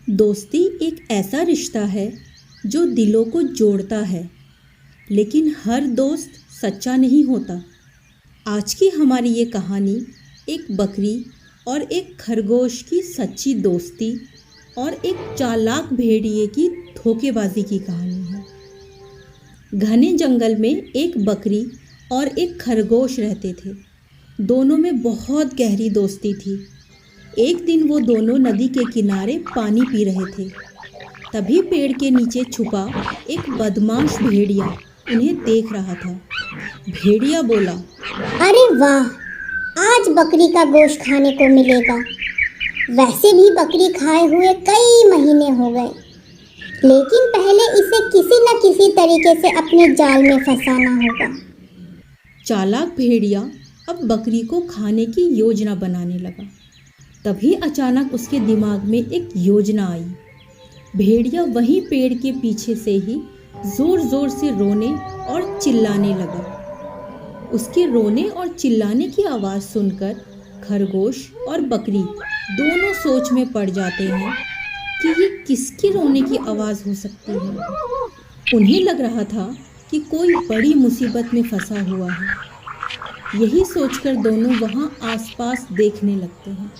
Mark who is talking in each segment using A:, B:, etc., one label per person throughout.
A: दोस्ती एक ऐसा रिश्ता है जो दिलों को जोड़ता है, लेकिन हर दोस्त सच्चा नहीं होता। आज की हमारी ये कहानी एक बकरी और एक खरगोश की सच्ची दोस्ती और एक चालाक भेड़िए की धोखेबाजी की कहानी है। घने जंगल में एक बकरी और एक खरगोश रहते थे। दोनों में बहुत गहरी दोस्ती थी। एक दिन वो दोनों नदी के किनारे पानी पी रहे थे। तभी पेड़ के नीचे छुपा एक बदमाश भेड़िया उन्हें देख रहा था। भेड़िया बोला,
B: अरे वाह, आज बकरी का गोश्त खाने को मिलेगा। वैसे भी बकरी खाए हुए कई महीने हो गए, लेकिन पहले इसे किसी न किसी तरीके से अपने जाल में फंसाना होगा।
A: चालाक भेड़िया अब बकरी को खाने की योजना बनाने लगा। तभी अचानक उसके दिमाग में एक योजना आई। भेड़िया वहीं पेड़ के पीछे से ही जोर जोर से रोने और चिल्लाने लगा। उसके रोने और चिल्लाने की आवाज़ सुनकर खरगोश और बकरी दोनों सोच में पड़ जाते हैं कि ये किसकी रोने की आवाज़ हो सकती है। उन्हें लग रहा था कि कोई बड़ी मुसीबत में फंसा हुआ है। यही सोचकर दोनों वहाँ आसपास देखने लगते हैं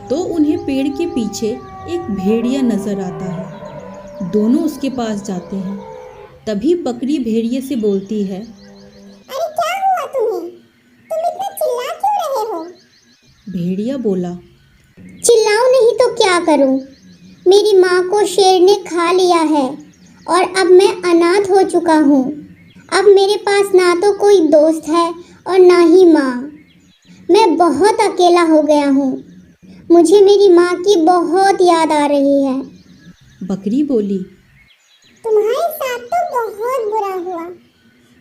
A: तो उन्हें पेड़ के पीछे एक भेड़िया नजर आता है। दोनों उसके पास जाते हैं। तभी बकरी भेड़िए से बोलती है,
B: अरे क्या हुआ तुम्हें? तुम इतना चिल्ला क्यों रहे हो?
A: भेड़िया बोला,
B: चिल्लाऊं नहीं तो क्या करूं? मेरी माँ को शेर ने खा लिया है और अब मैं अनाथ हो चुका हूँ। अब मेरे पास ना तो कोई दोस्त है और ना ही माँ। मैं बहुत अकेला हो गया हूँ। मुझे मेरी माँ की बहुत याद आ रही है।
A: बकरी बोली,
B: तुम्हारे साथ तो बहुत बुरा हुआ।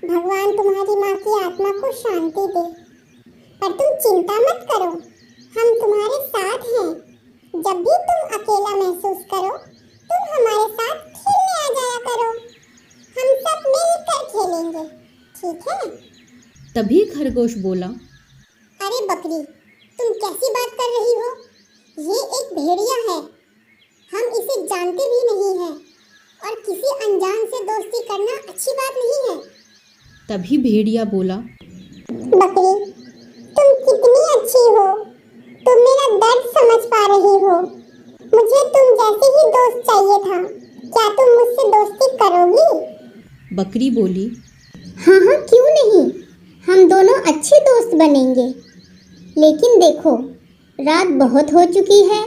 B: भगवान तुम्हारी माँ की आत्मा को शांति दे। पर तुम चिंता मत करो, हम तुम्हारे साथ हैं। जब भी तुम अकेला महसूस करो, तुम हमारे साथ खेलने आ जाया करो। हम सब मिलकर खेलेंगे, ठीक है?
A: तभी खरगोश बोला,
B: अरे बकरी, तुम कैसी बात कर रही हो? ये एक भेड़िया है। हम इसे जानते भी नहीं हैं और किसी अनजान से दोस्ती करना अच्छी बात नहीं है।
A: तभी भेड़िया बोला,
B: बकरी, तुम कितनी अच्छी हो। तुम मेरा दर्द समझ पा रही हो। मुझे तुम जैसे ही दोस्त चाहिए था। क्या तुम मुझसे दोस्ती करोगी?
A: बकरी बोली,
B: हाँ हाँ, क्यों नहीं। हम दोनों अच्छे दोस्त बनेंगे। लेकिन देखो, रात बहुत हो चुकी है।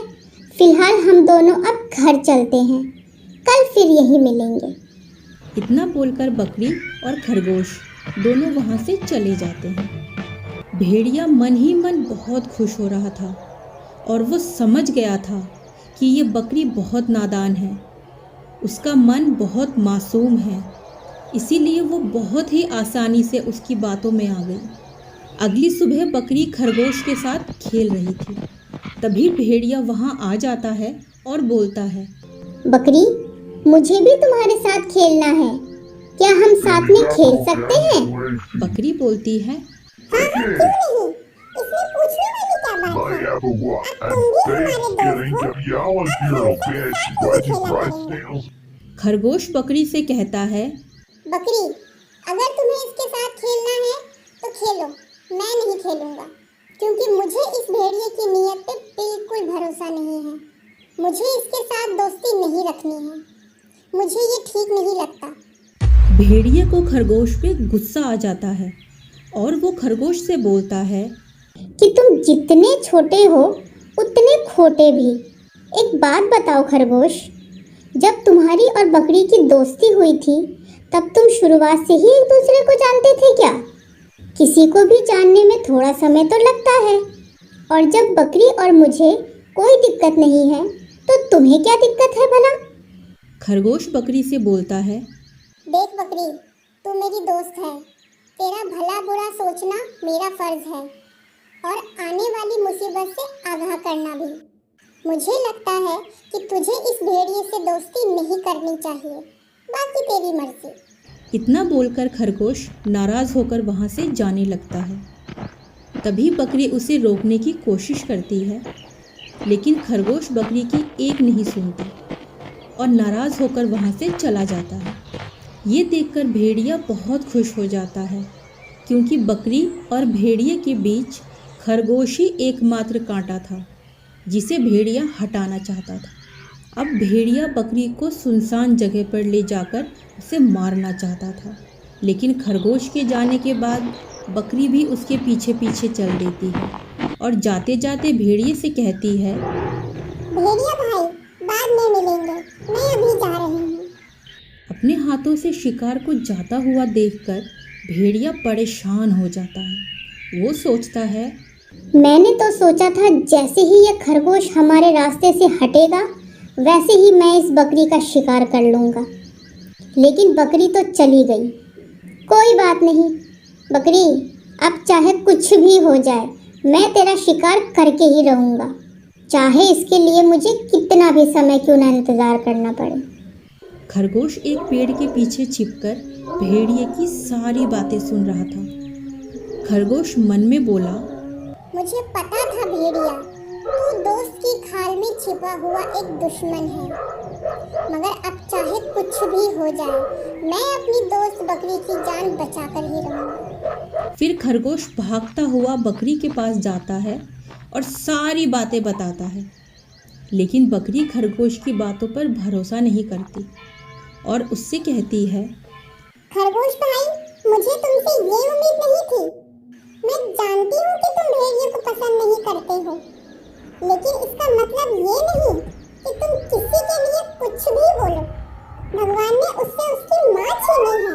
B: फिलहाल हम दोनों अब घर चलते हैं। कल फिर यहीं मिलेंगे।
A: इतना बोलकर बकरी और खरगोश दोनों वहाँ से चले जाते हैं। भेड़िया मन ही मन बहुत खुश हो रहा था और वो समझ गया था कि ये बकरी बहुत नादान है। उसका मन बहुत मासूम है, इसीलिए वो बहुत ही आसानी से उसकी बातों में आ गई। अगली सुबह बकरी खरगोश के साथ खेल रही थी। तभी भेड़िया वहाँ आ जाता है और बोलता है,
B: बकरी, मुझे भी तुम्हारे साथ खेलना है। क्या हम साथ में खेल सकते हैं?
A: बकरी बोलती है,
B: हाँ हाँ, क्यों नहीं। इसमें पूछने वाली क्या बात है? अब तुम भी हमारे दोस्त हो।
A: खरगोश बकरी से कहता है,
B: बकरी, अगर तुम्हें इसके साथ खेलना है तो खेलो, मैं नहीं खेलूंगा, क्योंकि मुझे इस भेड़िए की नीयत पे बिल्कुल भरोसा नहीं है। मुझे इसके साथ दोस्ती नहीं रखनी है। मुझे ये ठीक नहीं लगता।
A: भेड़िए को खरगोश पे गुस्सा आ जाता है और वो खरगोश से बोलता है
B: कि तुम जितने छोटे हो उतने खोटे भी। एक बात बताओ खरगोश, जब तुम्हारी और बकरी की दोस्ती हुई थी तब तुम शुरुआत से ही एक दूसरे को जानते थे क्या? किसी को भी जानने में थोड़ा समय तो लगता है। और जब बकरी और मुझे कोई दिक्कत नहीं है तो तुम्हें क्या दिक्कत है भला?
A: खरगोश बकरी से बोलता है,
B: देख बकरी, तू मेरी दोस्त है। तेरा भला बुरा सोचना मेरा फर्ज है और आने वाली मुसीबत से आगाह करना भी। मुझे लगता है कि तुझे इस भेड़िए से दोस्ती नहीं करनी चाहिए। बाकी तेरी मर्जी।
A: इतना बोलकर खरगोश नाराज होकर वहाँ से जाने लगता है। तभी बकरी उसे रोकने की कोशिश करती है लेकिन खरगोश बकरी की एक नहीं सुनता और नाराज़ होकर वहाँ से चला जाता है। ये देखकर भेड़िया बहुत खुश हो जाता है, क्योंकि बकरी और भेड़िए के बीच खरगोश ही एकमात्र कांटा था जिसे भेड़िया हटाना चाहता था। अब भेड़िया बकरी को सुनसान जगह पर ले जाकर उसे मारना चाहता था, लेकिन खरगोश के जाने के बाद बकरी भी उसके पीछे पीछे चल देती है और जाते जाते भेड़िए से कहती है,
B: भेड़िया भाई, बाद में मिलेंगे, मैं अभी जा रही हूँ।
A: अपने हाथों से शिकार को जाता हुआ देखकर भेड़िया परेशान हो जाता है। वो सोचता है,
B: मैंने तो सोचा था जैसे ही ये खरगोश हमारे रास्ते से हटेगा वैसे ही मैं इस बकरी का शिकार कर लूँगा, लेकिन बकरी तो चली गई। कोई बात नहीं बकरी, अब चाहे कुछ भी हो जाए मैं तेरा शिकार करके ही रहूँगा, चाहे इसके लिए मुझे कितना भी समय क्यों ना इंतज़ार करना पड़े।
A: खरगोश एक पेड़ के पीछे छिपकर भेड़िए की सारी बातें सुन रहा था। खरगोश मन में बोला,
B: मुझे पता था भेड़िया, तू दोस्त की खाल में छिपा हुआ एक दुश्मन है, मगर अब चाहे कुछ भी हो जाए मैं अपनी दोस्त बकरी की जान बचाकर ही रहूँगा।
A: फिर खरगोश भागता हुआ बकरी के पास जाता है और सारी बातें बताता है, लेकिन बकरी खरगोश की बातों पर भरोसा नहीं करती और उससे कहती है,
B: खरगोश भाई, मुझे तुमसे ये उम्मीद नहीं थी। मैं जानती हूँ कि तुम भेड़ियों को पसंद नहीं करते हो, लेकिन इसका मतलब ये नहीं कि तुम किसी के लिए कुछ भी बोलो। भगवान ने उससे उसकी माँ छीनी है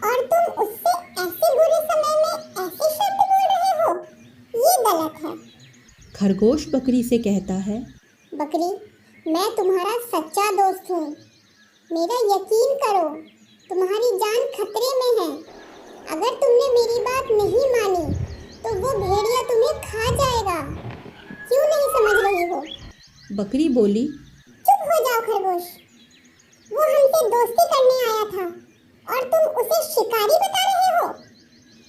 B: और तुम उससे ऐसे बुरे समय में ऐसे शब्द बोल रहे हो, ये गलत है।
A: खरगोश बकरी से कहता है,
B: बकरी, मैं तुम्हारा सच्चा दोस्त हूँ, मेरा यकीन करो, तुम्हारी जान खतरे में है। अगर तुमने मेरी बात नहीं मानी तो वो भेड़िया तुम्हें खा जाएगा। क्यों नहीं समझ रही हो?
A: बकरी बोली,
B: चुप हो जाओ खरगोश, वो हमसे दोस्ती करने आया था और तुम उसे शिकारी बता रहे हो।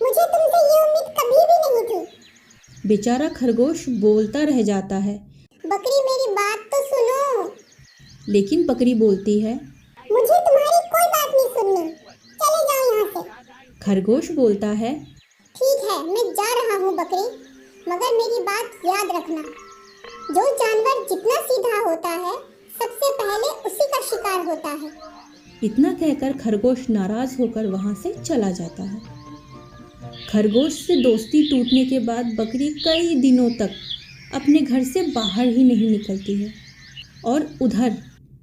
B: मुझे तुमसे ये उम्मीद कभी भी नहीं थी।
A: बेचारा खरगोश बोलता रह जाता है।
B: बकरी, मेरी बात तो सुनो।
A: लेकिन बकरी बोलती है,
B: मुझे तुम्हारी कोई बात नहीं सुननी, चले जाओ यहाँ से।
A: खरगोश बोलता है,
B: ठीक है, मैं जा रहा हूँ बकरी, मगर मेरी बात याद रखना, जो जानवर जितना सीधा होता है सबसे पहले उसी का शिकार होता है।
A: इतना कहकर खरगोश नाराज होकर वहां से चला जाता है। खरगोश से दोस्ती टूटने के बाद बकरी कई दिनों तक अपने घर से बाहर ही नहीं निकलती है और उधर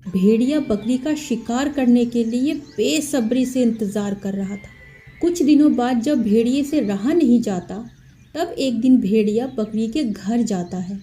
A: भेड़िया बकरी का शिकार करने के लिए बेसब्री से इंतजार कर रहा था। कुछ दिनों बाद जब भेड़िए से रहा नहीं जाता, तब एक दिन भेड़िया बकरी के घर जाता है